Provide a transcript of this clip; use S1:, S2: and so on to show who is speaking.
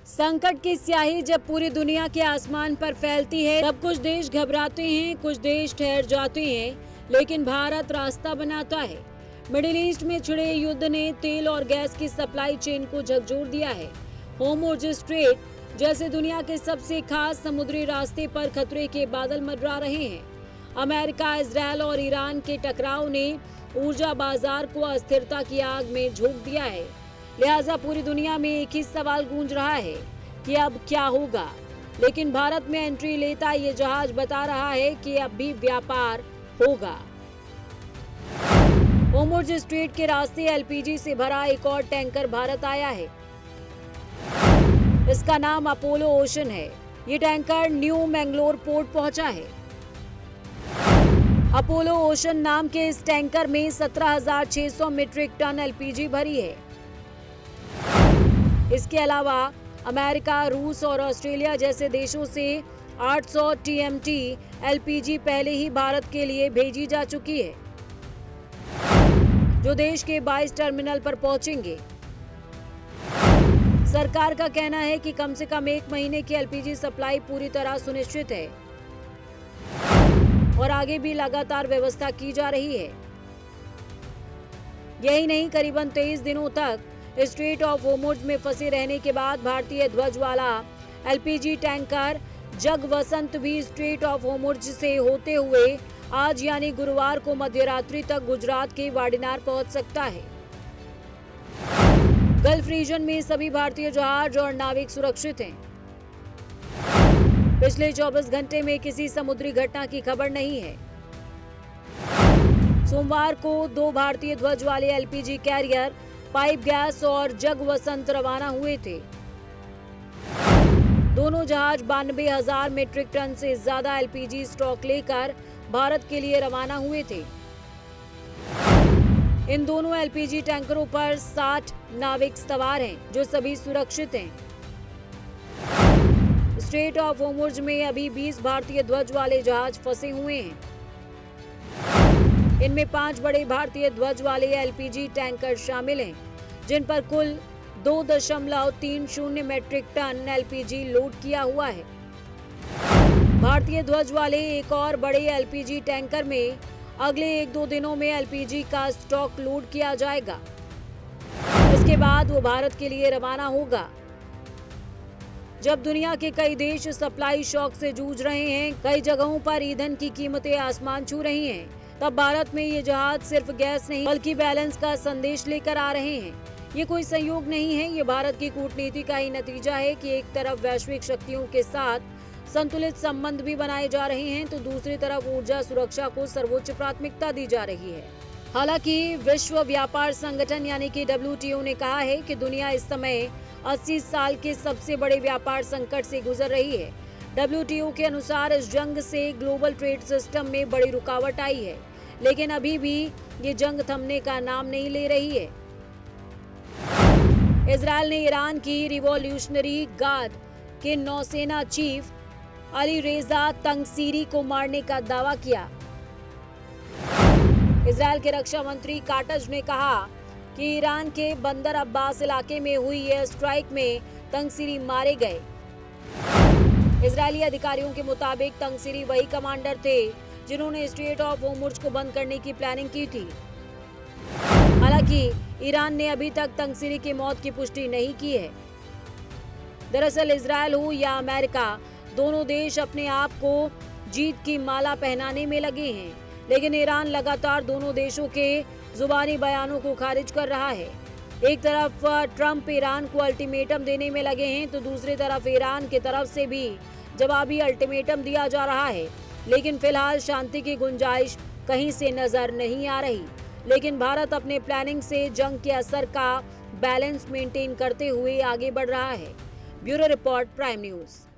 S1: संकट की स्याही जब पूरी दुनिया के आसमान पर फैलती है तब कुछ देश घबराते हैं, कुछ देश ठहर जाते हैं, लेकिन भारत रास्ता बनाता है। मिडिल ईस्ट में छिड़े युद्ध ने तेल और गैस की सप्लाई चेन को झकझोर दिया है। होर्मुज़ स्ट्रेट जैसे दुनिया के सबसे खास समुद्री रास्ते पर खतरे के बादल मंडरा रहे हैं। अमेरिका, इजरायल और ईरान के टकराव ने ऊर्जा बाजार को अस्थिरता की आग में झोंक दिया है। लिहाजा पूरी दुनिया में एक ही सवाल गूंज रहा है कि अब क्या होगा। लेकिन भारत में एंट्री लेता ये जहाज बता रहा है कि अब भी व्यापार होगा। होर्मुज़ स्ट्रेट के रास्ते एलपीजी से भरा एक और टैंकर भारत आया है। इसका नाम अपोलो ओशन है। ये टैंकर न्यू मैंगलोर पोर्ट पहुंचा है। अपोलो ओशन नाम के इस टैंकर में 17,600 मीट्रिक टन एलपीजी भरी है। इसके अलावा अमेरिका, रूस और ऑस्ट्रेलिया जैसे देशों से 800 टीएमटी एलपीजी पहले ही भारत के लिए भेजी जा चुकी है, जो देश के 22 टर्मिनल पर पहुंचेंगे। सरकार का कहना है कि कम से कम 1 महीने की एलपीजी सप्लाई पूरी तरह सुनिश्चित है और आगे भी लगातार व्यवस्था की जा रही है। यही नहीं, करीबन 23 दिनों तक स्ट्रेट ऑफ होर्मुज़ में फंसे रहने के बाद भारतीय ध्वज वाला एलपीजी टैंकर जगवसंत भी स्ट्रेट ऑफ होर्मुज़ से होते हुए आज यानी गुरुवार को मध्यरात्रि तक गुजरात के वाडिनार पहुंच सकता है। गल्फ रीजन में सभी भारतीय जहाज और नाविक सुरक्षित हैं। पिछले 24 घंटे में किसी समुद्री घटना की खबर नहीं है। सोमवार को 2 भारतीय ध्वज वाले एलपीजी कैरियर पाइप गैस और जगवसंत रवाना हुए थे। दोनों जहाज 92,000 मीट्रिक टन से ज्यादा एलपीजी स्टॉक लेकर भारत के लिए रवाना हुए थे। इन दोनों एलपीजी टैंकरों पर 60 नाविक सवार हैं, जो सभी सुरक्षित हैं। स्ट्रेट ऑफ होर्मुज़ में अभी 20 भारतीय ध्वज वाले जहाज फंसे हुए हैं। इनमें 5 बड़े भारतीय ध्वज वाले एलपीजी टैंकर शामिल हैं, जिन पर कुल 2.30 मीट्रिक टन एलपीजी लोड किया हुआ है। भारतीय ध्वज वाले एक और बड़े एलपीजी टैंकर में अगले 1-2 दिनों में एलपीजी का स्टॉक लोड किया जाएगा। इसके बाद वो भारत के लिए रवाना होगा। जब दुनिया के कई देश सप्लाई शॉक से जूझ रहे हैं, कई जगहों पर ईंधन की कीमतें आसमान छू रही हैं, तब भारत में ये जहाज सिर्फ गैस नहीं बल्कि बैलेंस का संदेश लेकर आ रहे हैं। ये कोई संयोग नहीं है, ये भारत की कूटनीति का ही नतीजा है कि एक तरफ वैश्विक शक्तियों के साथ संतुलित संबंध भी बनाए जा रहे हैं, तो दूसरी तरफ ऊर्जा सुरक्षा को सर्वोच्च प्राथमिकता दी जा रही है। हालांकि विश्व व्यापार संगठन यानी कि WTO ने कहा है कि दुनिया इस समय 80 साल के सबसे बड़े व्यापार संकट से गुजर रही है। WTO के अनुसार इस जंग से ग्लोबल ट्रेड सिस्टम में बड़ी रुकावट आई है, लेकिन अभी भी ये जंग थमने का नाम नहीं ले रही है। इजरायल ने ईरान की रिवॉल्यूशनरी गार्ड के नौसेना चीफ अली रेजा तंगसीरी को मारने का दावा किया। इजरायल के रक्षा मंत्री काटज ने कहा कि ईरान के बंदर अब्बास इलाके में हुई एयर स्ट्राइक में तंगसीरी मारे गए। इजरायली अधिकारियों के मुताबिक तंगसीरी वही कमांडर थे जिन्होंने स्ट्रेट ऑफ होर्मुज़ को बंद करने की प्लानिंग की थी। हालांकि ईरान ने अभी तक तंगसीरी की मौत की पुष्टि नहीं की है। दरअसल इजरायल हो या अमेरिका, दोनों देश अपने आप को जीत की माला पहनाने में लगे हैं, लेकिन ईरान लगातार दोनों देशों के जुबानी बयानों को खारिज कर रहा है। एक तरफ ट्रंप ईरान को अल्टीमेटम देने में लगे हैं, तो दूसरी तरफ ईरान की तरफ से भी जवाबी अल्टीमेटम दिया जा रहा है। लेकिन फिलहाल शांति की गुंजाइश कहीं से नजर नहीं आ रही। लेकिन भारत अपने प्लानिंग से जंग के असर का बैलेंस मेंटेन करते हुए आगे बढ़ रहा है। Bureau report, prime news.